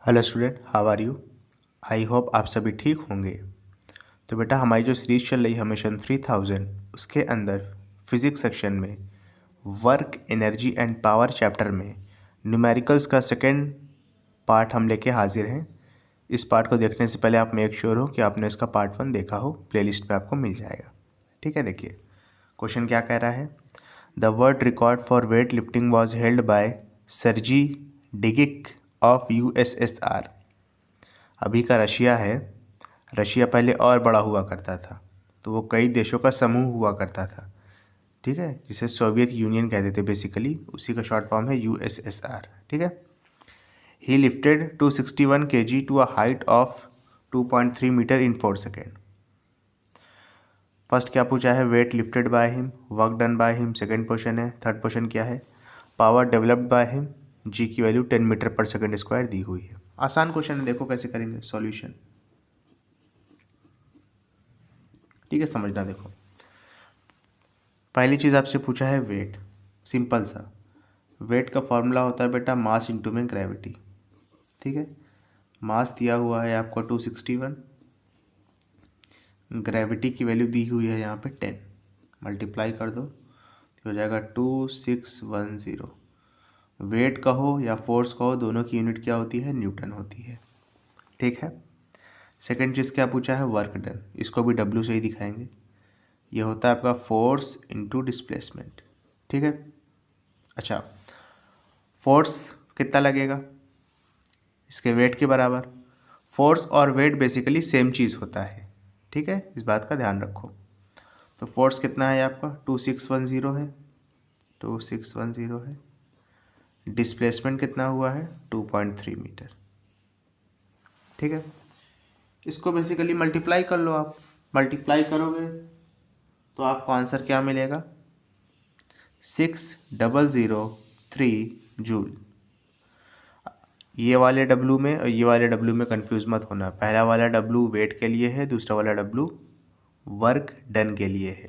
Hello student, how are you. I hope आप सभी ठीक होंगे। तो बेटा, हमारी जो सीरीज चल रही है मिशन 3000, उसके अंदर फिजिक्स सेक्शन में work, energy and power chapter में न्यूमेरिकल्स का सेकेंड पार्ट हम लेके हाजिर हैं। इस पार्ट को देखने से पहले आप मेक श्योर हो कि आपने इसका पार्ट 1 देखा हो। प्लेलिस्ट पे आपको मिल जाएगा। ठीक है, देखिए क्वेश्चन क्या कह रहा है। The world record for weight lifting was held by Sergei Digik of USSR. अभी का रशिया है। रशिया पहले और बड़ा हुआ करता था, तो वो कई देशों का समूह हुआ करता था। ठीक है, जिसे सोवियत यूनियन कहते थे बेसिकली, उसी का शॉर्ट फॉर्म है यूएसएसआर। ठीक है। He lifted 261 kg to a height of 2.3 metre in 4 second. First क्या पूछा है, weight lifted by him, work done by him, second question है। थर्ड क्वेश्चन क्या है, power developed by him, g की value 10 metre per second square दी हुई है। आसान क्वेश्चन है, देखो कैसे करेंगे सॉल्यूशन। ठीक है, समझना। देखो, पहली चीज़ आपसे पूछा है वेट। सिंपल सा वेट का फॉर्मूला होता है बेटा मास इंटू में ग्रेविटी। ठीक है, मास दिया हुआ है आपको 261, ग्रेविटी की वैल्यू दी हुई है यहाँ पे 10, मल्टीप्लाई कर दो तो हो जाएगा 2610। वेट कहो या फोर्स कहो, दोनों की यूनिट क्या होती है, न्यूटन होती है। ठीक है। सेकेंड चीज़ क्या पूछा है, वर्क डन। इसको भी डब्ल्यू से ही दिखाएंगे। ये होता है आपका फोर्स इंटू डिस्प्लेसमेंट। ठीक है। अच्छा, फोर्स कितना लगेगा, इसके वेट के बराबर। फोर्स और वेट बेसिकली सेम चीज़ होता है। ठीक है, इस बात का ध्यान रखो। तो फोर्स कितना है आपका, 2610 है, 2610 है। डिस्प्लेसमेंट कितना हुआ है, 2.3 मीटर। ठीक है, इसको बेसिकली मल्टीप्लाई कर लो आप। मल्टीप्लाई करोगे तो आपको आंसर क्या मिलेगा, 6003 जूल। ये वाले डब्लू में और ये वाले डब्लू में कंफ्यूज मत होना। पहला वाला डब्लू वेट के लिए है, दूसरा वाला डब्लू वर्क डन के लिए है।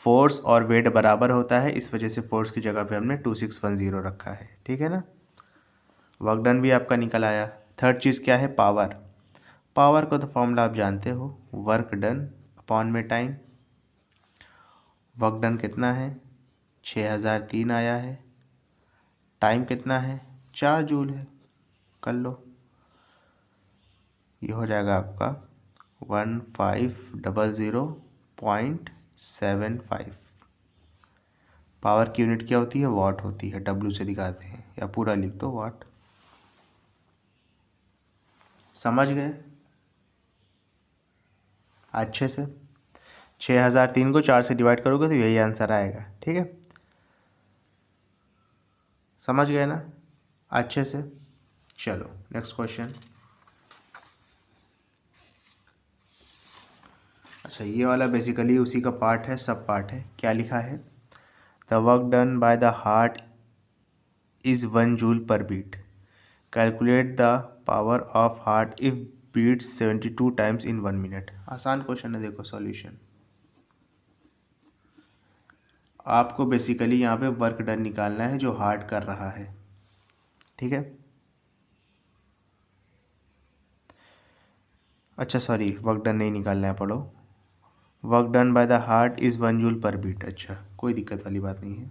फोर्स और वेट बराबर होता है, इस वजह से फोर्स की जगह पे हमने 2610 रखा है। ठीक है ना। वर्क डन भी आपका निकल आया। थर्ड चीज़ क्या है, पावर। पावर का तो फॉर्मूला आप जानते हो, वर्क डन अपॉन में टाइम। वर्क डन कितना है, 6003 आया है। टाइम कितना है, 4 जूल है। कर लो, ये हो जाएगा आपका 1500.75। पावर की यूनिट क्या होती है, वाट होती है। डब्ल्यू से दिखाते हैं या पूरा लिख दो वाट। समझ गए अच्छे से। 6003 को 4 से डिवाइड करोगे तो यही आंसर आएगा। ठीक है, समझ गए ना अच्छे से। चलो नेक्स्ट क्वेश्चन। अच्छा, ये वाला बेसिकली उसी का पार्ट है, सब पार्ट है। क्या लिखा है, the work done by the heart is 1 joule per beat. Calculate the power of heart if beats 72 times in 1 minute. आसान क्वेश्चन है, देखो सॉल्यूशन। आपको बेसिकली यहाँ पे वर्क डन निकालना है जो हार्ट कर रहा है। ठीक है, अच्छा सॉरी, वर्क डन नहीं निकालना है, पढ़ो। Work done by the heart is 1 joule per beat. अच्छा, कोई दिक्कत वाली बात नहीं है।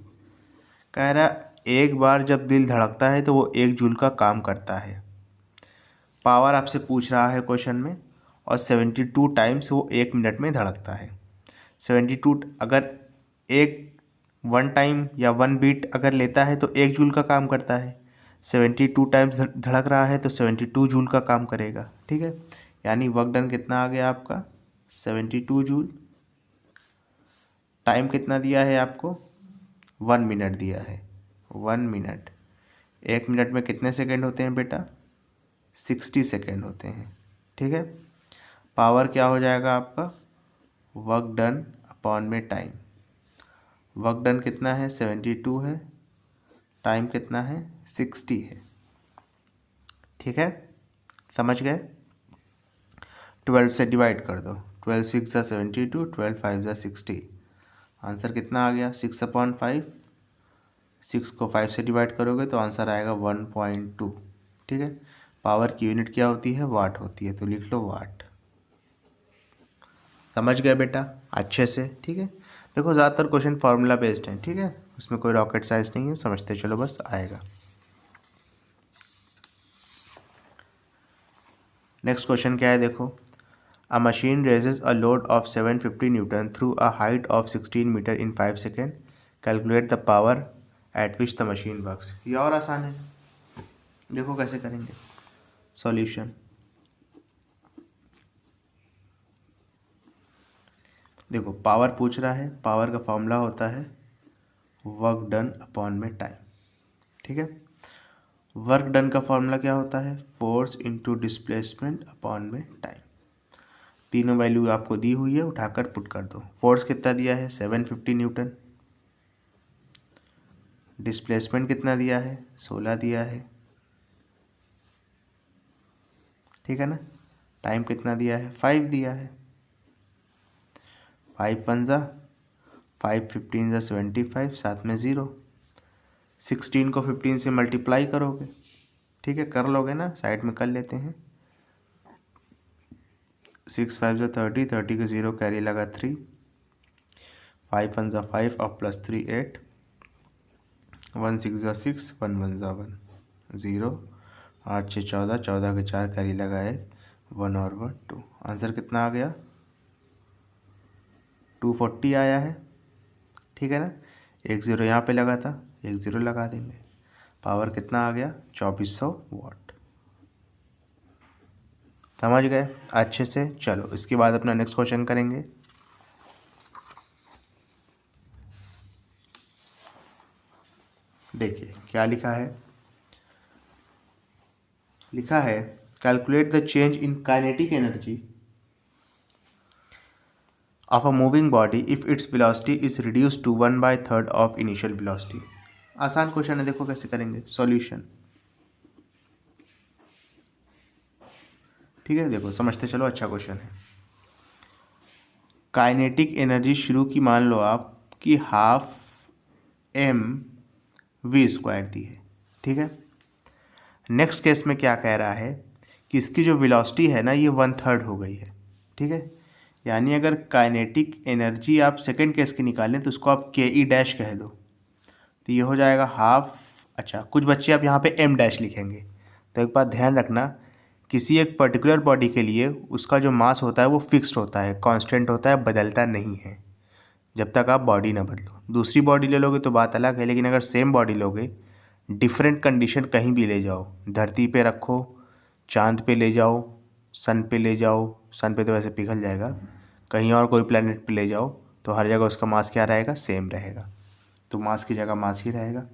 कह रहा एक बार जब दिल धड़कता है तो वो 1 जूल का काम करता है। पावर आपसे पूछ रहा है क्वेश्चन में, और 72 टाइम्स वो 1 मिनट में धड़कता है। 72 अगर एक 1 टाइम या 1 बीट अगर लेता है तो 1 जूल का काम करता है। 72 टाइम्स धड़क रहा है तो 72 जूल का काम करेगा। ठीक है, यानी वर्क डन कितना आ गया आपका, 72 जूल। टाइम कितना दिया है आपको, 1 मिनट दिया है। 1 मिनट, 1 मिनट में कितने सेकेंड होते हैं बेटा, 60 सेकेंड होते हैं। ठीक है, पावर क्या हो जाएगा आपका, वर्क डन अपॉन में टाइम। वर्क डन कितना है, 72 है। टाइम कितना है, 60 है। ठीक है, समझ गए। 12 से डिवाइड कर दो, 12 6 ज़ा 72, 12 5 ज़ा 60। आंसर कितना आ गया, 6/5। 6 को 5 से डिवाइड करोगे तो आंसर आएगा 1.2। ठीक है, पावर की यूनिट क्या होती है? वाट होती है, तो लिख लो वाट। समझ गए बेटा अच्छे से? ठीक है, देखो ज़्यादातर क्वेश्चन फार्मूला बेस्ड हैं, ठीक है, उसमें कोई रॉकेट साइंस नहीं है, समझते चलो बस आएगा। नेक्स्ट क्वेश्चन क्या है देखो, a machine raises a load of 750 newton through a height of 16 metre in 5 second, calculate the power at which the machine works. ये और आसान है, देखो कैसे करेंगे। सॉल्यूशन, देखो पावर पूछ रहा है, पावर का फॉर्मूला होता है वर्क डन अपॉन में टाइम, ठीक है। वर्क डन का फॉर्मूला क्या होता है? फोर्स इनटू डिस्प्लेसमेंट अपॉन में टाइम। तीनों वैल्यू आपको दी हुई है, उठाकर पुट कर दो। फोर्स कितना दिया है? 750 न्यूटन। डिस्प्लेसमेंट कितना दिया है? 16 दिया है, ठीक है ना। टाइम कितना दिया है? 5 दिया है। 5 1 जा 5, 15 जा 75, साथ में 0। 16 को 15 से मल्टीप्लाई करोगे, ठीक है, कर लोगे ना, साइड में कर लेते हैं। 6 5 जा 30, 30 के 0 कैरी लगा 3, 5 1 जा 5 और प्लस 3 8, 1 6 जा 6, 1 1 जा 1 0, 8 6 14, 14 के 4 कैरी लगा 1, 1 और 1 2। आंसर कितना आ गया? 240 आया है, ठीक है ना। एक 0 यहाँ पे लगा था, एक 0 लगा देंगे। पावर कितना आ गया? 2400 वाट। समझ गए अच्छे से? चलो इसके बाद अपना नेक्स्ट क्वेश्चन करेंगे। देखिए क्या लिखा है, लिखा है calculate the change in kinetic energy of a moving body if its velocity is reduced to 1/3 of initial velocity। आसान क्वेश्चन है, देखो कैसे करेंगे। सॉल्यूशन, ठीक है, देखो समझते चलो, अच्छा क्वेश्चन है। काइनेटिक एनर्जी शुरू की मान लो आप कि ½ mv² दी है, ठीक है। नेक्स्ट केस में क्या कह रहा है कि इसकी जो वेलोसिटी है ना ये 1/3 हो गई है, ठीक है। यानी अगर काइनेटिक एनर्जी आप सेकंड केस की निकालें तो उसको आप के ई डैश कह दो, तो ये हो जाएगा हाफ। अच्छा, कुछ बच्चे आप यहाँ पे एम डैश लिखेंगे, तो एक बात ध्यान रखना, किसी एक पर्टिकुलर बॉडी के लिए उसका जो मास होता है वो फिक्स्ड होता है, कांस्टेंट होता है, बदलता नहीं है जब तक आप बॉडी ना बदलो। दूसरी बॉडी ले लोगे तो बात अलग है, लेकिन अगर सेम बॉडी लोगे, डिफरेंट कंडीशन कहीं भी ले जाओ, धरती पे रखो, चांद पे ले जाओ, सन पे ले जाओ, सन पे तो वैसे पिघल जाएगा, कहीं और कोई प्लेनेट पे ले जाओ, तो हर जगह उसका मास क्या रहेगा? सेम रहेगा, तो मास की जगह मास ही रहेगा।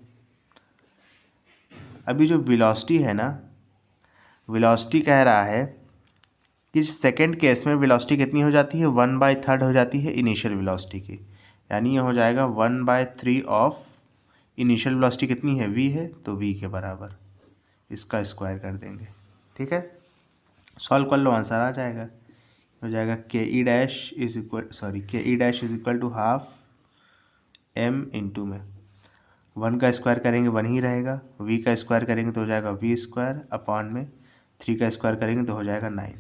अभी जो वेलोसिटी है ना, वेलोसिटी कह रहा है कि सेकंड केस में वेलोसिटी कितनी हो जाती है? 1/3 हो जाती है इनिशियल वेलोसिटी की, यानी ये हो जाएगा 1/3 ऑफ इनिशियल वेलोसिटी कितनी है? v है, तो v के बराबर इसका स्क्वायर कर देंगे, ठीक है। सॉल्व कर लो, आंसर आ जाएगा, हो जाएगा के E dash is equal to half m into में 1 का स्क्वायर करेंगे 1 ही रहेगा, v का स्क्वायर करेंगे तो हो जाएगा v² अपॉन में 3 का स्क्वायर करेंगे तो हो जाएगा 9,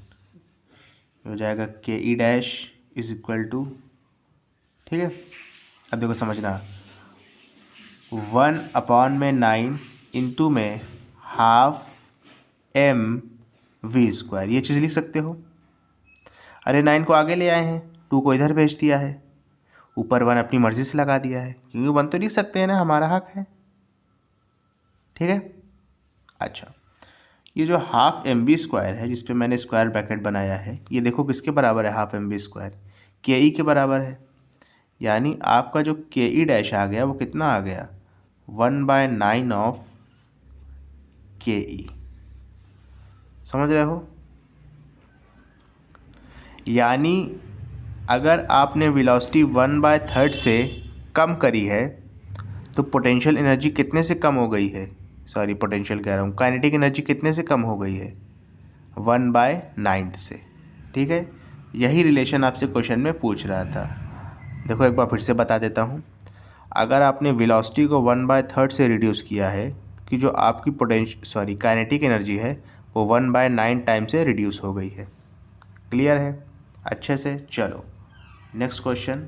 हो जाएगा के E dash is equal to, ठीक है। अब देखो समझना, 1 अपॉन में 9 इंटू में हाफ mv², ये चीज़ लिख सकते हो। अरे 9 को आगे ले आए हैं, 2 को इधर भेज दिया है, ऊपर 1 अपनी मर्जी से लगा दिया है, क्योंकि 1 तो लिख सकते हैं ना, हमारा हक है, ठीक है। अच्छा, ये जो हाफ mv² है जिस पे मैंने स्क्वायर ब्रैकेट बनाया है, ये देखो किसके बराबर है? हाफ mv², के ई के बराबर है, यानी आपका जो के ई डैश आ गया वो कितना आ गया? 1/9 ऑफ के ई। समझ रहे हो? यानी अगर आपने वेलोसिटी 1/3 से कम करी है तो पोटेंशियल एनर्जी कितने से कम हो गई है? सॉरी, पोटेंशियल कह रहा हूँ, काइनेटिक एनर्जी कितने से कम हो गई है? 1/9 से, ठीक है। यही रिलेशन आपसे क्वेश्चन में पूछ रहा था। देखो एक बार फिर से बता देता हूँ, अगर आपने वेलोसिटी को 1/3 से रिड्यूस किया है कि जो आपकी काइनेटिक एनर्जी है वो 1/9 टाइम से रिड्यूस हो गई है। क्लियर है अच्छे से? चलो नेक्स्ट क्वेश्चन।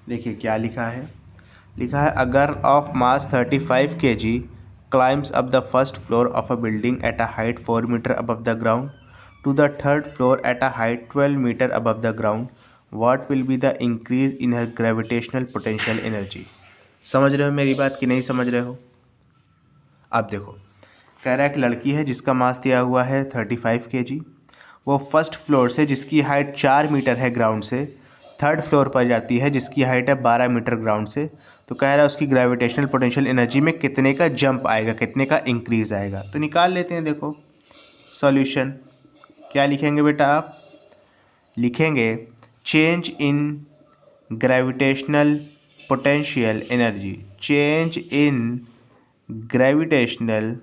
देखिए क्या लिखा है। लिखा है, a girl of mass 35 kg climbs up the first floor of a building at a height 4 meter above the ground to the third floor at a height 12 meter above the ground. What will be the increase in her gravitational potential energy? समझ रहे हो मेरी बात कि नहीं समझ रहे हो? अब देखो, कह रहा है कि लड़की है जिसका मास दिया हुआ है 35 kg, वो फर्स्ट फ्लोर से जिसकी हाइट 4 मीटर है ग्राउंड से, थर्ड फ्लोर पर जाती है जिसकी हाइट है 12 मीटर ग्राउंड से। तो कह रहा है उसकी ग्रेविटेशनल पोटेंशियल एनर्जी में कितने का जंप आएगा, कितने का इंक्रीज आएगा। तो निकाल लेते हैं। देखो सॉल्यूशन क्या लिखेंगे बेटा आप? लिखेंगे change in gravitational potential energy. Change in gravitational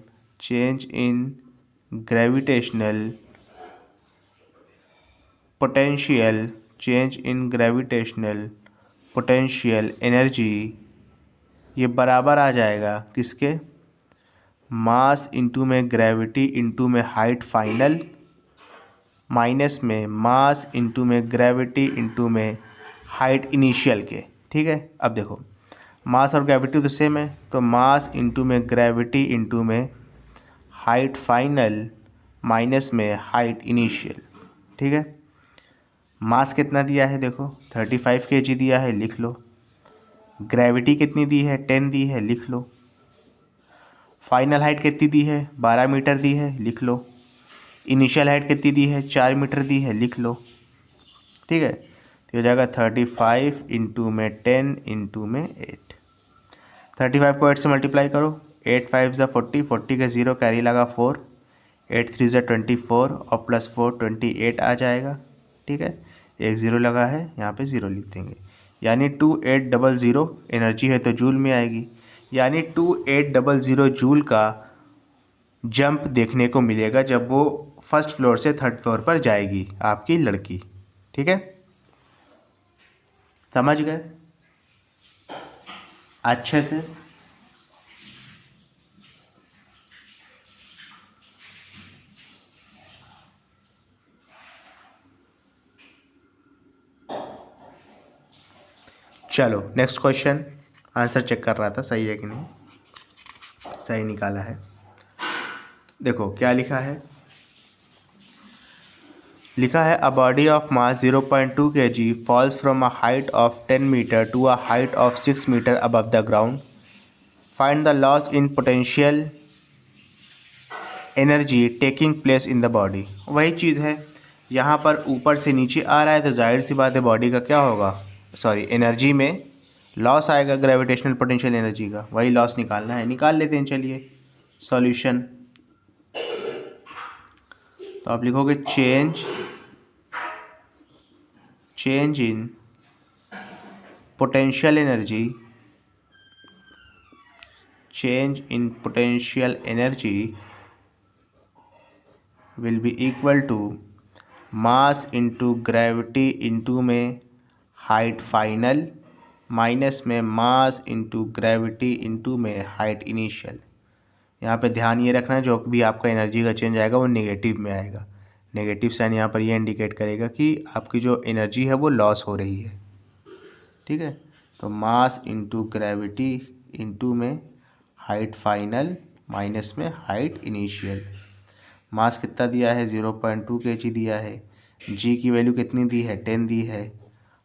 potential change in gravitational potential energy, ये बराबर आ जाएगा किसके? मास इंटू में ग्रेविटी इंटू में हाइट फाइनल, माइनस में मास इंटू में ग्रेविटी इंटू में हाइट इनिशियल के। ठीक है, अब देखो मास और ग्रेविटी तो सेम है, तो मास इंटू में ग्रेविटी इंटू में हाइट फाइनल माइनस में हाइट इनिशियल। ठीक है, मास कितना दिया है? देखो 35 kg दिया है, लिख लो। ग्रेविटी कितनी दी है? 10 दी है, लिख लो। फाइनल हाइट कितनी दी है? 12 मीटर दी है, लिख लो। इनिशियल हाइट कितनी दी है? 4 मीटर दी है, लिख लो। ठीक है, तो हो जाएगा 35 इंटू में 10 इंटू में 8। 35 को 8 से मल्टीप्लाई करो, 8 5 ज़ा 40, 40 का 0 कैरी लगा 4, 8 3 ज़ा 24 और प्लस 4 28 आ जाएगा। ठीक है, एक ज़ीरो लगा है, यहाँ पे ज़ीरो लिख देंगे, यानी 2800 एनर्जी है तो जूल में आएगी, यानी 2800 जूल का जंप देखने को मिलेगा जब वो फर्स्ट फ्लोर से थर्ड फ्लोर पर जाएगी आपकी लड़की। ठीक है, समझ गए अच्छे से? चलो नेक्स्ट क्वेश्चन। आंसर चेक कर रहा था सही है कि नहीं, सही निकाला है। देखो क्या लिखा है। लिखा है a body of mass 0.2 kg falls from a height of 10 metre to a height of 6 metre above the ground. Find the loss in potential energy taking place in the body. वही चीज़ है, यहाँ पर ऊपर से नीचे आ रहा है तो जाहिर सी बात है बॉडी का क्या होगा, सॉरी एनर्जी में लॉस आएगा, ग्रेविटेशनल पोटेंशियल एनर्जी का। वही लॉस निकालना है, निकाल लेते हैं। चलिए सॉल्यूशन, तो आप लिखोगे change in potential energy, change in potential energy will be equal to mass into gravity into में हाइट फाइनल माइनस में मास इंटू ग्रेविटी इंटू में हाइट इनिशियल। यहाँ पे ध्यान ये रखना है जो भी आपका एनर्जी का चेंज आएगा वो नेगेटिव में आएगा। नेगेटिव साइन यहाँ पर ये इंडिकेट करेगा कि आपकी जो एनर्जी है वो लॉस हो रही है। ठीक है, तो मास इंटू ग्रेविटी इंटू में हाइट फाइनल माइनस में हाइट इनिशियल। मास कितना दिया है? 0.2 kg दिया है। जी की वैल्यू कितनी दी है? 10 दी है।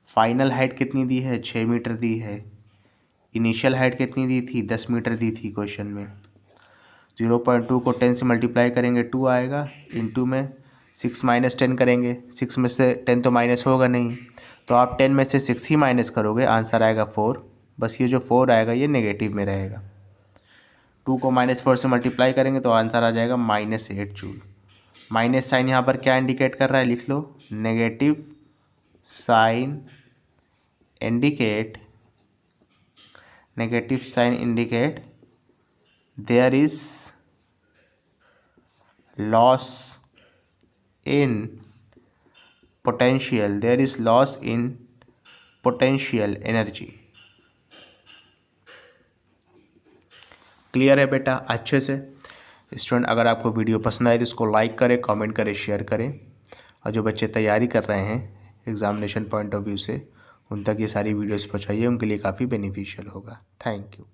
फाइनल हाइट कितनी दी है? 6 मीटर दी है। इनिशियल हाइट कितनी दी थी? 10 मीटर दी थी क्वेश्चन में। 0.2 को 10 से मल्टीप्लाई करेंगे 2 आएगा, इंटू में 6 माइनस 10 करेंगे, 6 में से 10 तो माइनस होगा नहीं, तो आप 10 में से 6 ही माइनस करोगे, आंसर आएगा 4। बस ये जो 4 आएगा ये नेगेटिव में रहेगा। 2 को -4 से मल्टीप्लाई करेंगे तो आंसर आ जाएगा -8 जूल। माइनस साइन यहाँ पर क्या इंडिकेट कर रहा है? लिख लो, negative sign indicate there is loss in potential, there is loss in potential energy. Clear है बेटा अच्छे से? स्टूडेंट अगर आपको वीडियो पसंद आए तो इसको लाइक करें, कमेंट करें, शेयर करें। और जो बच्चे तैयारी कर रहे हैं एग्जामिनेशन पॉइंट ऑफ व्यू से, उन तक ये सारी वीडियोस पहुंचाइए, उनके लिए काफ़ी बेनिफिशियल होगा। Thank you.